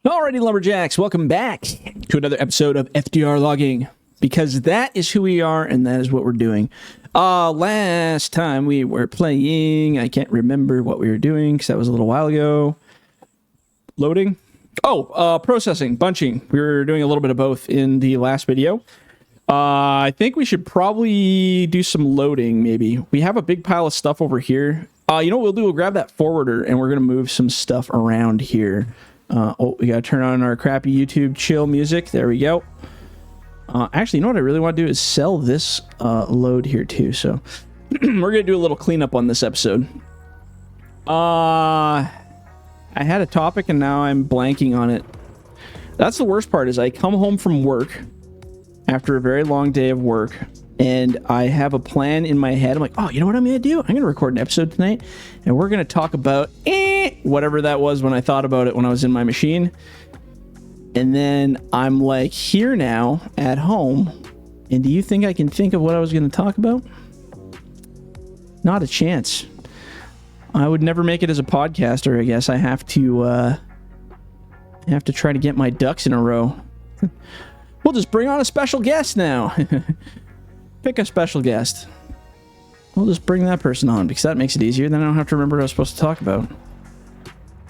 Alrighty, Lumberjacks, welcome back to another episode of FDR Logging, because that is who we are and that is what we're doing. Last time we were playing, I can't remember what we were doing because that was a little while ago. Loading? Processing, bunching. We were doing a little bit of both in the last video. I think we should probably do some loading, maybe. We have a big pile of stuff over here. You know what we'll do? We'll grab that forwarder and we're going to move some stuff around here. We gotta turn on our crappy YouTube chill music. There we go. Actually, you know what I really want to do is sell this load here too. So we're gonna do a little cleanup on this episode. I had a topic and now I'm blanking on it. That's the worst part, is I come home from work after a very long day of work and I have a plan in my head. I'm like, oh, you know what I'm gonna do? I'm gonna record an episode tonight and we're gonna talk about whatever that was when I thought about it when I was in my machine. And then I'm like here now at home, and do you think I can think of what I was going to talk about? Not a chance. I would never make it as a podcaster. I guess I have to try to get my ducks in a row. We'll just bring on a special guest now. Pick a special guest. We'll just bring that person on because that makes it easier. Then I don't have to remember what I was supposed to talk about.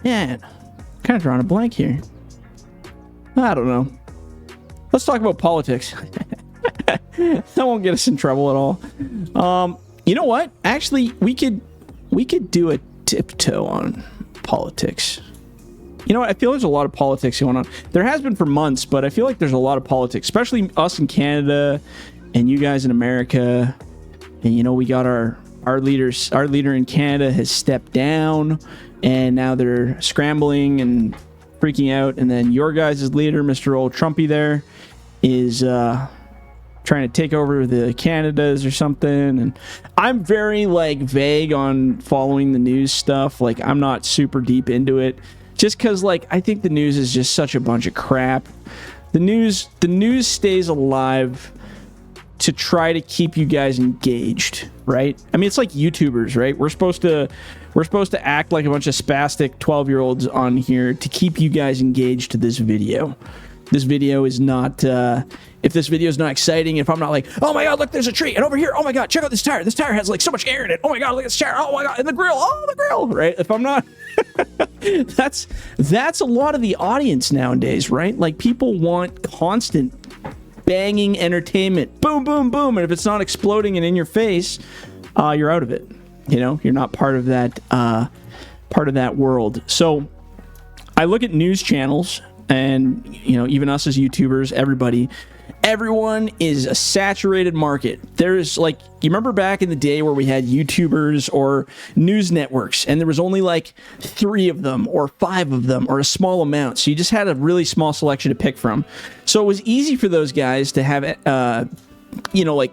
Man, kind of drawing a blank here. I don't know. Let's talk about politics. That won't get us in trouble at all. You know what? Actually, we could do a tiptoe on politics. You know what? I feel there's a lot of politics going on. There has been for months, but I feel like there's a lot of politics, especially us in Canada and you guys in America. And you know, we got our leaders. Our leader in Canada has stepped down, and now they're scrambling and freaking out. And then your guys' leader, Mr. Old Trumpy there, is trying to take over the Canadas or something. And I'm very vague on following the news stuff. I'm not super deep into it, just because I think the news is just such a bunch of crap. The news stays alive to try to keep you guys engaged, right? I mean, it's like YouTubers, right? We're supposed to act like a bunch of spastic 12-year-olds on here to keep you guys engaged to this video. This video is not, if this video is not exciting, if I'm not like, oh my god, look, there's a tree, and over here, oh my god, check out this tire. This tire has so much air in it. Oh my god, look at this tire. Oh my god, and the grill, right? If I'm not, that's a lot of the audience nowadays, right? People want constant banging entertainment, boom, boom, boom, and if it's not exploding and in your face, you're out of it. You know, you're not part of that world. So I look at news channels, and you know, even us as YouTubers, everyone is a saturated market. There's you remember back in the day where we had YouTubers or news networks, and there was only 3 of them or 5 of them or a small amount. So you just had a really small selection to pick from. So it was easy for those guys to have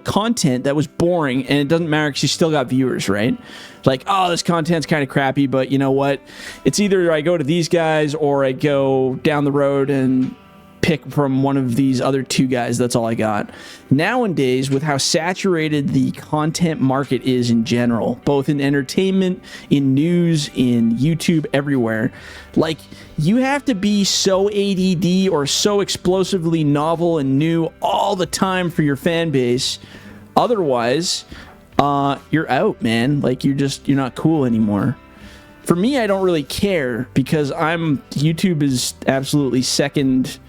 content that was boring, and it doesn't matter because you still got viewers, right? Oh, this content's kind of crappy, but you know what? It's either I go to these guys or I go down the road and pick from one of these other 2 guys. That's all I got. Nowadays, with how saturated the content market is in general, both in entertainment, in news, in YouTube, everywhere, you have to be so ADD or so explosively novel and new all the time for your fan base. Otherwise, you're out, man. You're not cool anymore. For me, I don't really care because YouTube is absolutely second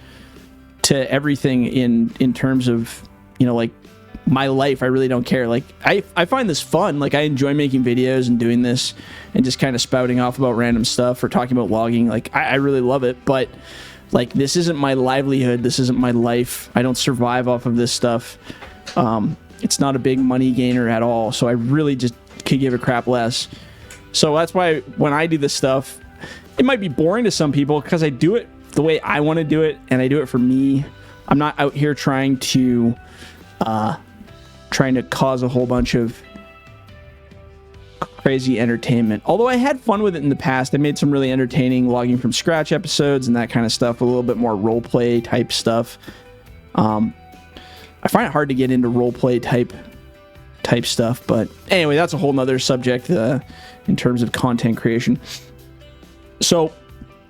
to everything in terms of, my life. I really don't care. I find this fun. I enjoy making videos and doing this and just kind of spouting off about random stuff or talking about logging. I really love it, but this isn't my livelihood. This isn't my life. I don't survive off of this stuff. It's not a big money gainer at all. So I really just could give a crap less. So that's why when I do this stuff, it might be boring to some people because I do it the way I want to do it, and I do it for me. I'm not out here trying to cause a whole bunch of crazy entertainment. Although I had fun with it in the past. I made some really entertaining logging from scratch episodes and that kind of stuff, a little bit more role play type stuff. I find it hard to get into role play type stuff, but anyway, that's a whole nother subject in terms of content creation. So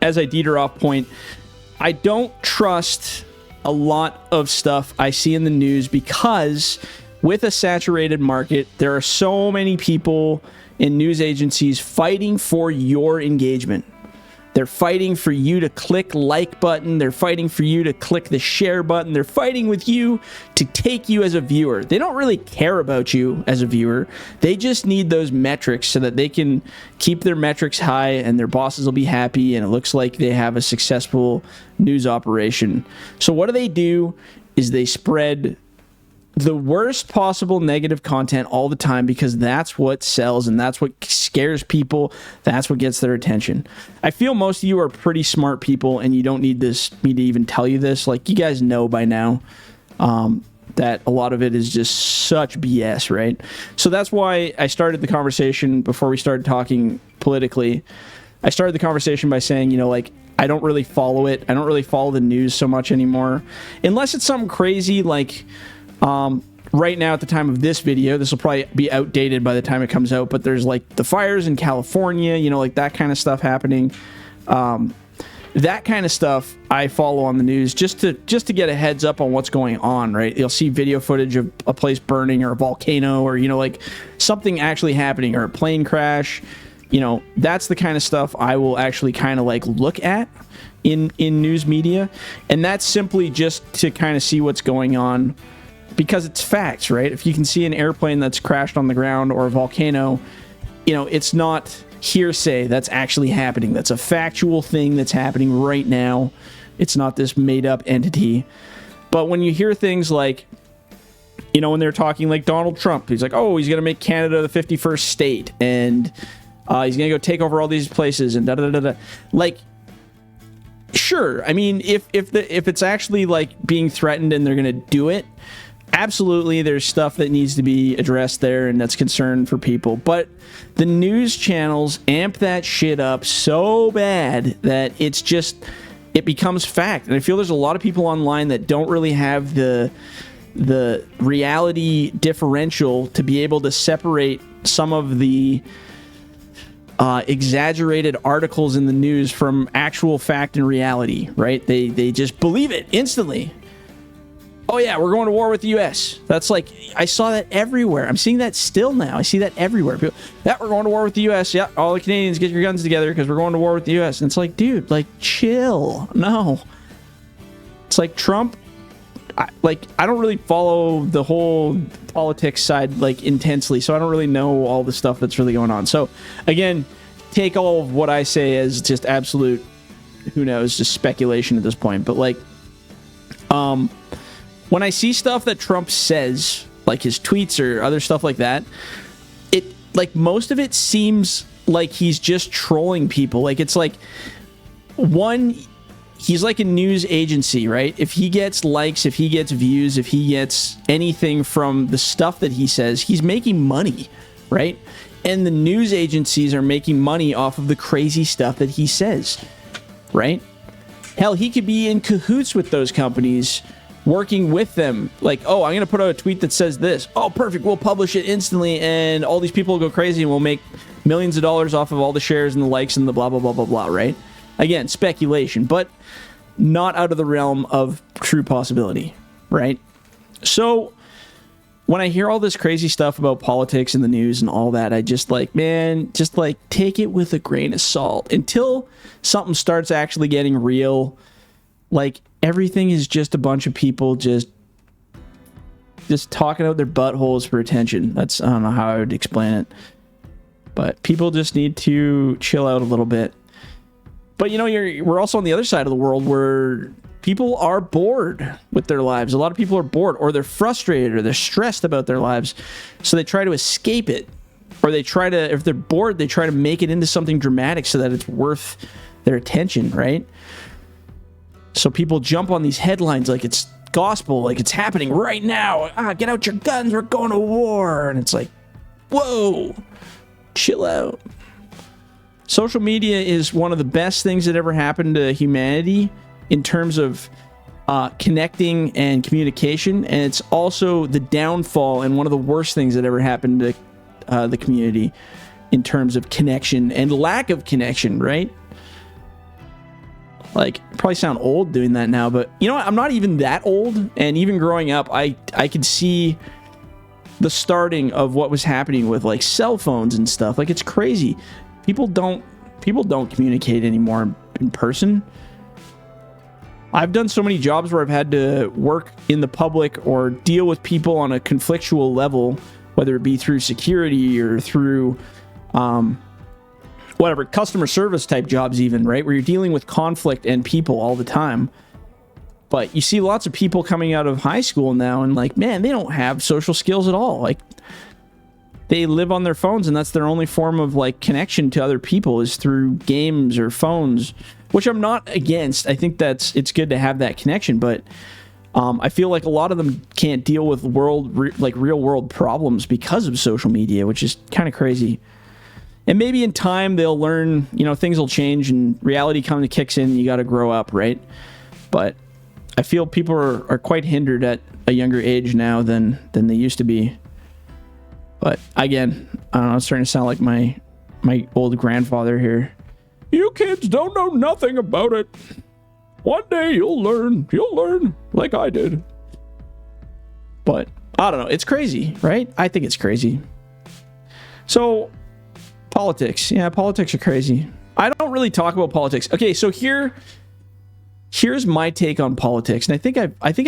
as I deter off point, I don't trust a lot of stuff I see in the news because with a saturated market, there are so many people in news agencies fighting for your engagement. They're fighting for you to click like button. They're fighting for you to click the share button. They're fighting with you to take you as a viewer. They don't really care about you as a viewer. They just need those metrics so that they can keep their metrics high and their bosses will be happy and it looks like they have a successful news operation. So what do? Is they spread the worst possible negative content all the time because that's what sells and that's what scares people. That's what gets their attention. I feel most of you are pretty smart people and you don't need me to even tell you this. Like, you guys know by now that a lot of it is just such BS, right? So that's why I started the conversation before we started talking politically. I started the conversation by saying, like, I don't really follow it. I don't really follow the news so much anymore. Unless it's something crazy like... right now at the time of this video, this will probably be outdated by the time it comes out, but there's like the fires in California, like that kind of stuff happening. That kind of stuff I follow on the news just to get a heads up on what's going on, right? You'll see video footage of a place burning or a volcano or, like something actually happening or a plane crash. That's the kind of stuff I will actually kind of like look at in news media. And that's simply just to kind of see what's going on. Because it's facts, right? If you can see an airplane that's crashed on the ground or a volcano, it's not hearsay. That's actually happening. That's a factual thing that's happening right now. It's not this made-up entity. But when you hear things like, when they're talking like Donald Trump, he's like, oh, he's going to make Canada the 51st state, and he's going to go take over all these places, and da-da-da-da-da. Like, sure. I mean, if it's actually like being threatened and they're going to do it, absolutely, there's stuff that needs to be addressed there, and that's concern for people. But the news channels amp that shit up so bad that it becomes fact. And I feel there's a lot of people online that don't really have the reality differential to be able to separate some of the exaggerated articles in the news from actual fact and reality, right? They just believe it instantly. Oh yeah, we're going to war with the U.S. That's like, I saw that everywhere. I'm seeing that still now. I see that everywhere. People, yeah, we're going to war with the U.S. Yeah, all the Canadians, get your guns together because we're going to war with the U.S. And it's like, dude, like, chill. No. It's like Trump, I don't really follow the whole politics side, like, intensely, so I don't really know all the stuff that's really going on. So, again, take all of what I say as just absolute, who knows, just speculation at this point. But, like, when I see stuff that Trump says, like his tweets or other stuff like that, most of it seems like he's just trolling people. Like, it's like, he's like a news agency, right? If he gets likes, if he gets views, if he gets anything from the stuff that he says, he's making money, right? And the news agencies are making money off of the crazy stuff that he says, right? Hell, he could be in cahoots with those companies, working with them, like, oh, I'm going to put out a tweet that says this. Oh, perfect. We'll publish it instantly, and all these people will go crazy, and we'll make millions of dollars off of all the shares and the likes and the blah, blah, blah, blah, blah, right? Again, speculation, but not out of the realm of true possibility, right? So when I hear all this crazy stuff about politics and the news and all that, I just like, man, just like take it with a grain of salt until something starts actually getting real. Like, everything is just a bunch of people just talking out their buttholes for attention. I don't know how I would explain it. But people just need to chill out a little bit. But, we're also on the other side of the world where people are bored with their lives. A lot of people are bored, or they're frustrated, or they're stressed about their lives. So they try to escape it. Or they try to, if they're bored, they try to make it into something dramatic so that it's worth their attention, right? So people jump on these headlines like it's gospel, like it's happening right now. Get out your guns, we're going to war. And it's like, whoa, chill out. Social media is one of the best things that ever happened to humanity in terms of connecting and communication. And it's also the downfall and one of the worst things that ever happened to the community in terms of connection and lack of connection, right? Like, probably sound old doing that now, but you know what? I'm not even that old, and even growing up, I could see the starting of what was happening with like cell phones and stuff. Like, it's crazy. People don't communicate anymore in person. I've done so many jobs where I've had to work in the public or deal with people on a conflictual level, whether it be through security or through whatever, customer service type jobs even, right? Where you're dealing with conflict and people all the time. But you see lots of people coming out of high school now and like, man, they don't have social skills at all. Like, they live on their phones and that's their only form of like connection to other people is through games or phones, which I'm not against. I think it's good to have that connection, but I feel like a lot of them can't deal with real world problems because of social media, which is kind of crazy. And maybe in time they'll learn, things will change and reality kicks in and you got to grow up, right? But I feel people are quite hindered at a younger age now than they used to be. But again, I don't know, it's starting to sound like my old grandfather here. You kids don't know nothing about it. One day you'll learn like I did. But I don't know, it's crazy, right? I think it's crazy. So, politics. Yeah, politics are crazy. I don't really talk about politics. Okay, so here's my take on politics, and I think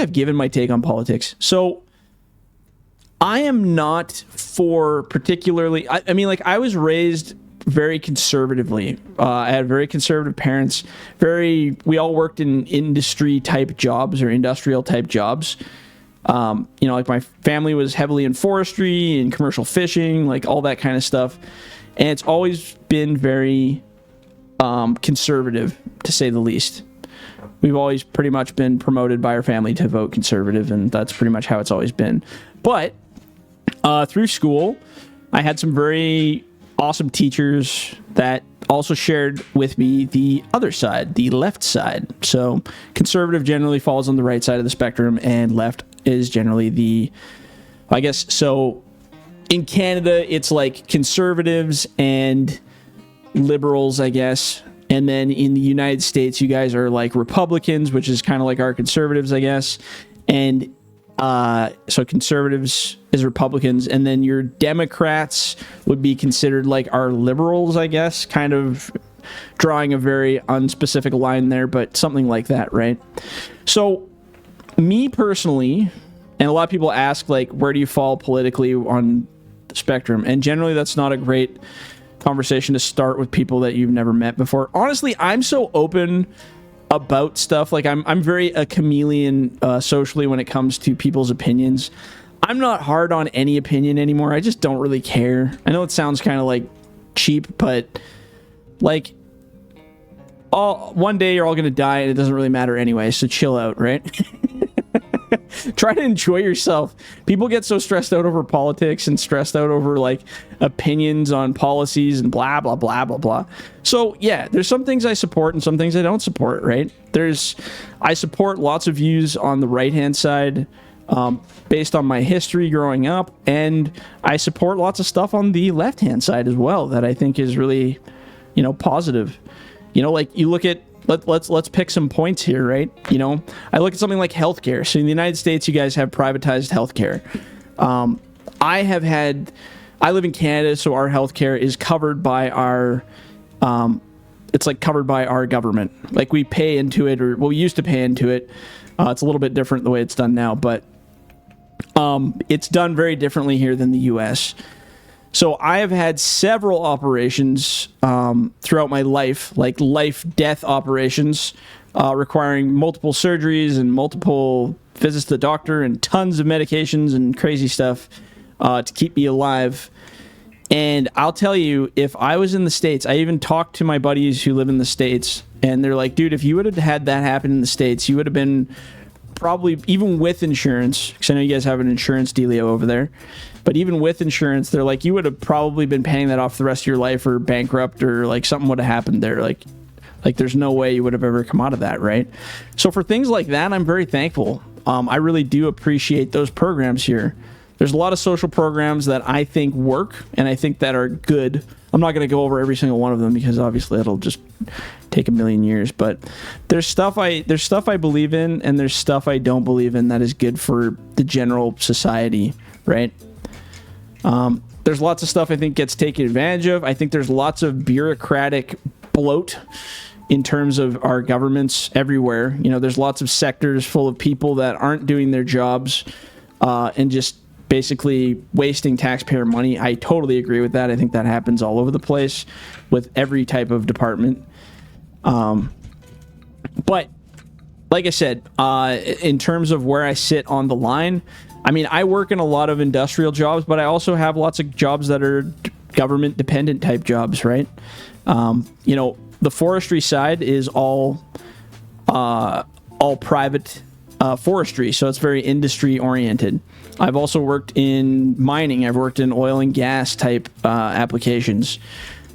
I've given my take on politics. So I am not for particularly. I mean, like, I was raised very conservatively. I had very conservative parents. We all worked in industry type jobs or industrial type jobs. Like my family was heavily in forestry and commercial fishing, like all that kind of stuff. And it's always been very conservative, to say the least. We've always pretty much been promoted by our family to vote conservative, and that's pretty much how it's always been. But through school, I had some very awesome teachers that also shared with me the other side, the left side. So conservative generally falls on the right side of the spectrum, and left is generally so in Canada, it's like conservatives and liberals, I guess. And then in the United States, you guys are like Republicans, which is kind of like our conservatives, I guess. And so conservatives is Republicans. And then your Democrats would be considered like our liberals, I guess, kind of drawing a very unspecific line there, but something like that, right? So me personally, and a lot of people ask, like, where do you fall politically on the spectrum? And generally, that's not a great conversation to start with people that you've never met before. Honestly, I'm so open about stuff. Like, I'm very a chameleon socially when it comes to people's opinions. I'm not hard on any opinion anymore. I just don't really care. I know it sounds kind of like cheap, but like, one day you're all gonna die and it doesn't really matter anyway, so chill out, right? Try to enjoy yourself. People get so stressed out over politics and stressed out over like opinions on policies and blah blah blah blah blah. So yeah, there's some things I support and some things I don't support, right? I support lots of views on the right hand side based on my history growing up, and I support lots of stuff on the left hand side as well that I think is really, positive. Like, you look at, let's pick some points here, right? I look at something like healthcare. So in the United States, you guys have privatized healthcare. I live in Canada, so our healthcare is covered by our, it's like covered by our government. Like, we pay into it, or we used to pay into it. It's a little bit different the way it's done now, but it's done very differently here than the US. So I have had several operations throughout my life, like life-death operations, requiring multiple surgeries and multiple visits to the doctor and tons of medications and crazy stuff to keep me alive. And I'll tell you, if I was in the States, I even talked to my buddies who live in the States, and they're like, dude, if you would have had that happen in the States, you would have been probably, even with insurance, because I know you guys have an insurance dealio over there, but even with insurance, they're like, you would have probably been paying that off the rest of your life, or bankrupt, or like something would have happened there. Like there's no way you would have ever come out of that, right? So for things like that, I'm very thankful. I really do appreciate those programs here. There's a lot of social programs that I think work and I think that are good. I'm not going to go over every single one of them because obviously it'll just take a million years. But there's stuff I believe in, and there's stuff I don't believe in that is good for the general society, right? There's lots of stuff I think gets taken advantage of. I think there's lots of bureaucratic bloat in terms of our governments everywhere. There's lots of sectors full of people that aren't doing their jobs and just basically wasting taxpayer money. I totally agree with that. I think that happens all over the place with every type of department. But like I said, in terms of where I sit on the line, I mean, I work in a lot of industrial jobs, but I also have lots of jobs that are government dependent type jobs, right? The forestry side is all private forestry, so it's very industry oriented. I've also worked in mining. I've worked in oil and gas type applications.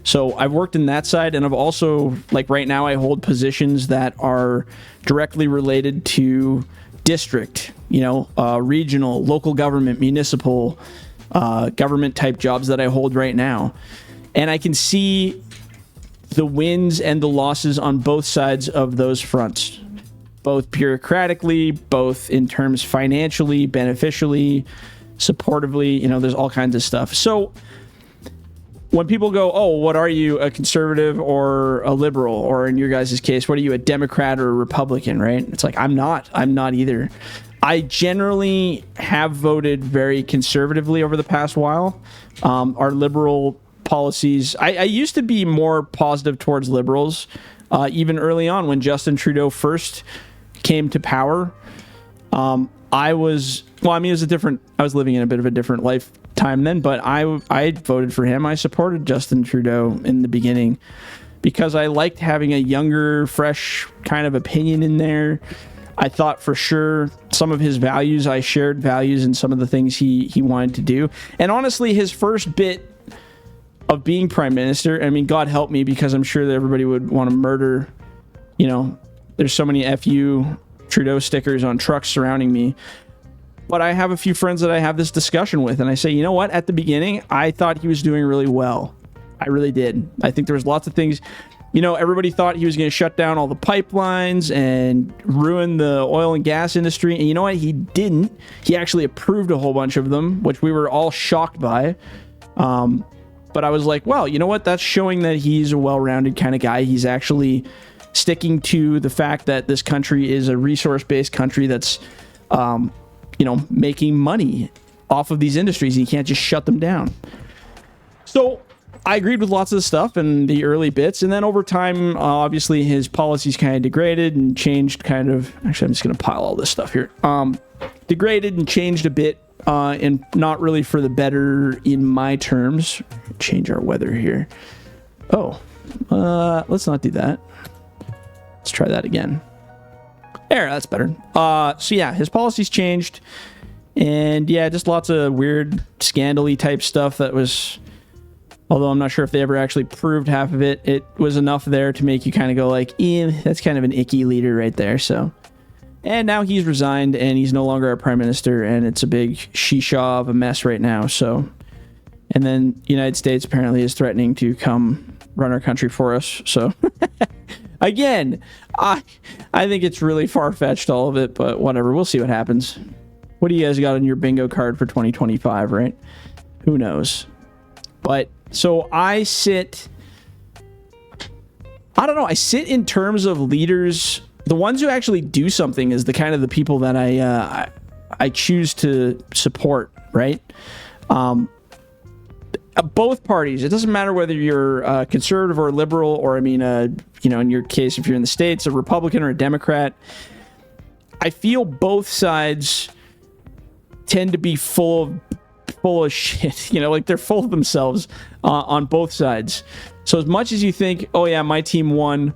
So I've worked in that side, and I've also, like right now, I hold positions that are directly related to district, regional, local government, municipal government type jobs that I hold right now. And I can see the wins and the losses on both sides of those fronts, both bureaucratically, both in terms financially, beneficially, supportively, there's all kinds of stuff. So when people go, oh, what are you, a conservative or a liberal? Or in your guys' case, what are you, a Democrat or a Republican, right? It's like, I'm not either. I generally have voted very conservatively over the past while. Our liberal policies, I used to be more positive towards liberals, even early on when Justin Trudeau first came to power. I was living in a bit of a different lifetime then, but I voted for him. I supported Justin Trudeau in the beginning because I liked having a younger, fresh kind of opinion in there. I thought for sure some of his values, I shared values in some of the things he wanted to do. And honestly, his first bit of being prime minister, I mean, God help me, because I'm sure that everybody would want to murder, there's so many FU Trudeau stickers on trucks surrounding me. But I have a few friends that I have this discussion with, and I say, you know what? At the beginning, I thought he was doing really well. I really did. I think there was lots of things, everybody thought he was going to shut down all the pipelines and ruin the oil and gas industry. And you know what? He didn't. He actually approved a whole bunch of them, which we were all shocked by. But I was like, well, you know what? That's showing that he's a well-rounded kind of guy. He's actually sticking to the fact that this country is a resource-based country that's, making money off of these industries. And you can't just shut them down. So I agreed with lots of the stuff in the early bits. And then over time, obviously, his policies kind of degraded and changed kind of... Actually, I'm just going to pile all this stuff here. Degraded and changed a bit. And not really for the better in my terms. Change our weather here. Oh, let's not do that. Let's try that again. There, that's better. So yeah, his policies changed. And yeah, just lots of weird scandal-y type stuff that was... Although I'm not sure if they ever actually proved half of it. It was enough there to make you kind of go like, that's kind of an icky leader right there, so... And now he's resigned, and he's no longer our prime minister, and it's a big sheeshaw of a mess right now. So, and then the United States apparently is threatening to come run our country for us. So, again, I think it's really far-fetched, all of it, but whatever. We'll see what happens. What do you guys got on your bingo card for 2025, right? Who knows? But, so I sit in terms of leaders... The ones who actually do something is the kind of the people that I choose to support, right? Both parties. It doesn't matter whether you're conservative or liberal, or in your case, if you're in the States, a Republican or a Democrat. I feel both sides tend to be full of shit. Like they're full of themselves on both sides. So as much as you think, oh yeah, my team won.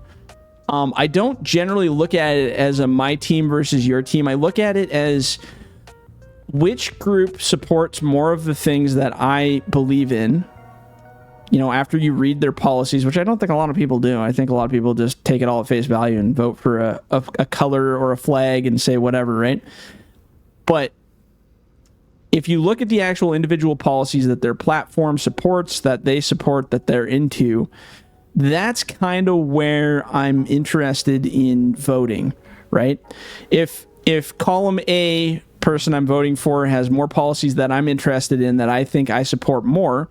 I don't generally look at it as a my team versus your team. I look at it as which group supports more of the things that I believe in. After you read their policies, which I don't think a lot of people do. I think a lot of people just take it all at face value and vote for a color or a flag and say whatever, right? But if you look at the actual individual policies that their platform supports, that they support, that they're into, that's kind of where I'm interested in voting, right? If column A person I'm voting for has more policies that I'm interested in, that I think I support more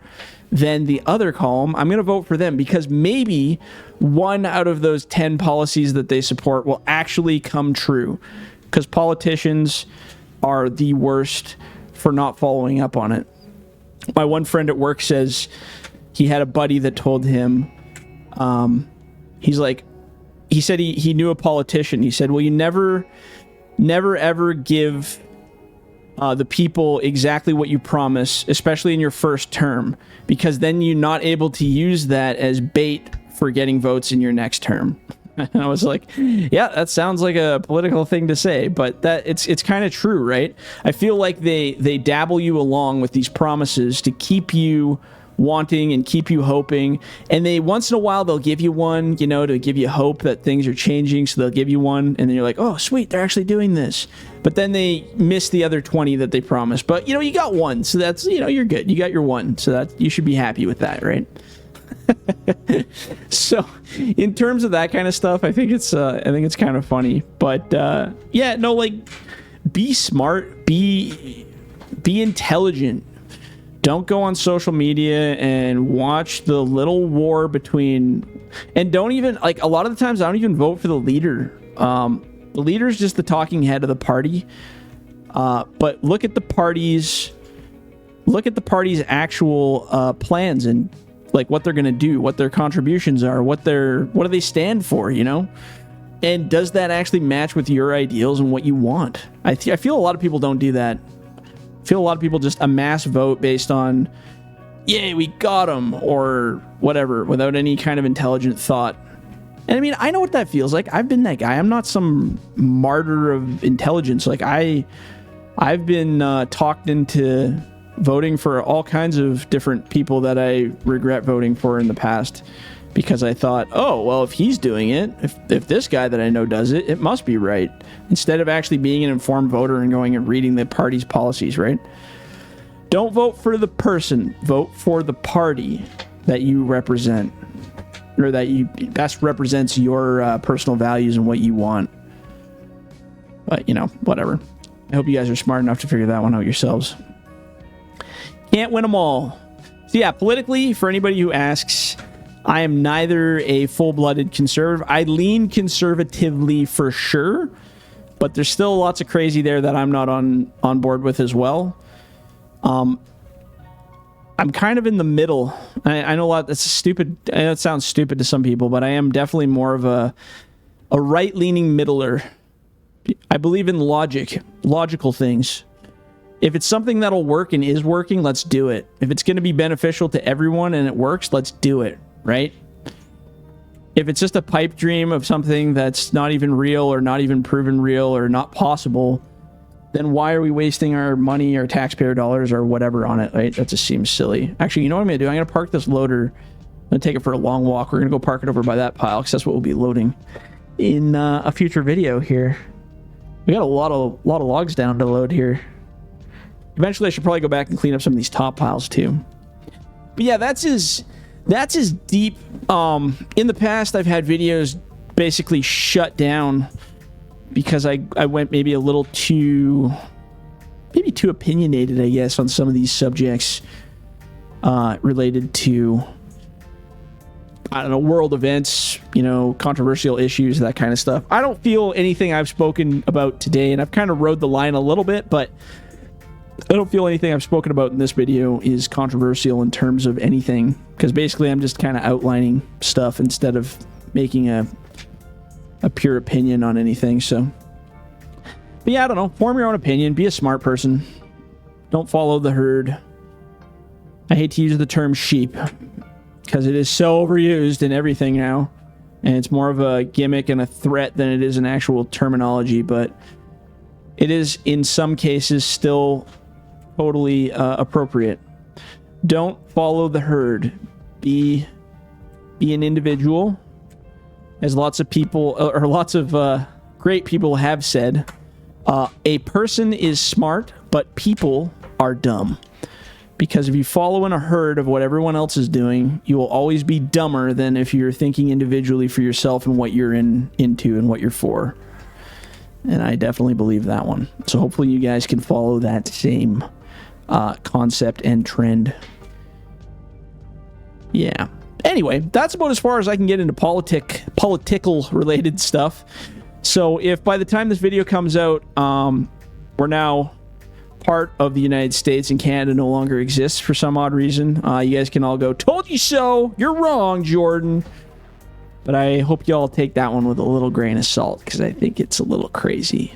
than the other column, I'm going to vote for them, because maybe one out of those 10 policies that they support will actually come true, because politicians are the worst for not following up on it. My one friend at work says he had a buddy that told him, he said he knew a politician. He said, well, you never ever give the people exactly what you promise, especially in your first term, because then you're not able to use that as bait for getting votes in your next term. And I was like, yeah, that sounds like a political thing to say, but that it's kind of true, right? I feel like they dabble you along with these promises to keep you wanting and keep you hoping, and they once in a while they'll give you one, to give you hope that things are changing, so they'll give you one, and then you're like, oh sweet, they're actually doing this. But then they miss the other 20 that they promised. But you got one, so that's, you're good. You got your one, so that you should be happy with that, right? So in terms of that kind of stuff, I think it's kind of funny. But be smart, be intelligent. Don't go on social media and watch the little war between, and don't even, like, a lot of the times I don't even vote for the leader. The leader's just the talking head of the party. But look at the party's actual plans, and like what they're going to do, what their contributions are, what do they stand for, and does that actually match with your ideals and what you want? I feel a lot of people don't do that. I feel a lot of people just amass vote based on, yay, we got them, or whatever, without any kind of intelligent thought. And I mean, I know what that feels like. I've been that guy. I'm not some martyr of intelligence. Like I've been talked into voting for all kinds of different people that I regret voting for in the past, because I thought, oh, well, if he's doing it, if this guy that I know does it, it must be right. Instead of actually being an informed voter and going and reading the party's policies, right? Don't vote for the person. Vote for the party that you represent, or that best represents your personal values and what you want. But, whatever. I hope you guys are smart enough to figure that one out yourselves. Can't win them all. So yeah, politically, for anybody who asks, I am neither a full-blooded conservative. I lean conservatively for sure, but there's still lots of crazy there that I'm not on board with as well. I'm kind of in the middle. I know a lot. That's stupid. I know it sounds stupid to some people, but I am definitely more of a right-leaning middler. I believe in logical things. If it's something that'll work and is working, let's do it. If it's going to be beneficial to everyone and it works, let's do it, right? If it's just a pipe dream of something that's not even real, or not even proven real, or not possible, then why are we wasting our money, our taxpayer dollars, or whatever on it, right? That just seems silly. Actually, you know what I'm going to do? I'm going to park this loader. I'm going to take it for a long walk. We're going to go park it over by that pile, because that's what we'll be loading in a future video here. We got a lot of logs down to load here. Eventually, I should probably go back and clean up some of these top piles too. But yeah, that's as deep. In the past, I've had videos basically shut down because I went maybe a little too opinionated, I guess, on some of these subjects related to, I don't know, world events, controversial issues, that kind of stuff. I don't feel anything I've spoken about today, and I've kind of rode the line a little bit, but I don't feel anything I've spoken about in this video is controversial in terms of anything, because basically I'm just kind of outlining stuff instead of making a pure opinion on anything. So, but yeah, I don't know. Form your own opinion. Be a smart person. Don't follow the herd. I hate to use the term sheep because it is so overused in everything now, and it's more of a gimmick and a threat than it is an actual terminology, but it is in some cases still totally appropriate. Don't follow the herd. Be an individual. As lots of people, or lots of great people have said, a person is smart, but people are dumb. Because if you follow in a herd of what everyone else is doing, you will always be dumber than if you're thinking individually for yourself and what you're into and what you're for. And I definitely believe that one. So hopefully you guys can follow that same concept and trend. Yeah. Anyway, that's about as far as I can get into political related stuff. So if by the time this video comes out, we're now part of the United States and Canada no longer exists for some odd reason, you guys can all go, "Told you so, you're wrong, Jordan." But I hope you all take that one with a little grain of salt, because I think it's a little crazy.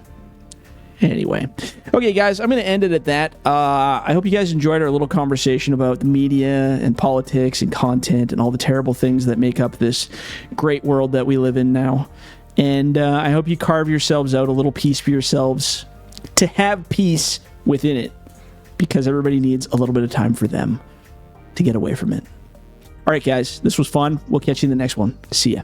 Anyway. Okay, guys, I'm going to end it at that. I hope you guys enjoyed our little conversation about the media and politics and content and all the terrible things that make up this great world that we live in now. And I hope you carve yourselves out a little piece for yourselves to have peace within it, because everybody needs a little bit of time for them to get away from it. All right, guys, this was fun. We'll catch you in the next one. See ya.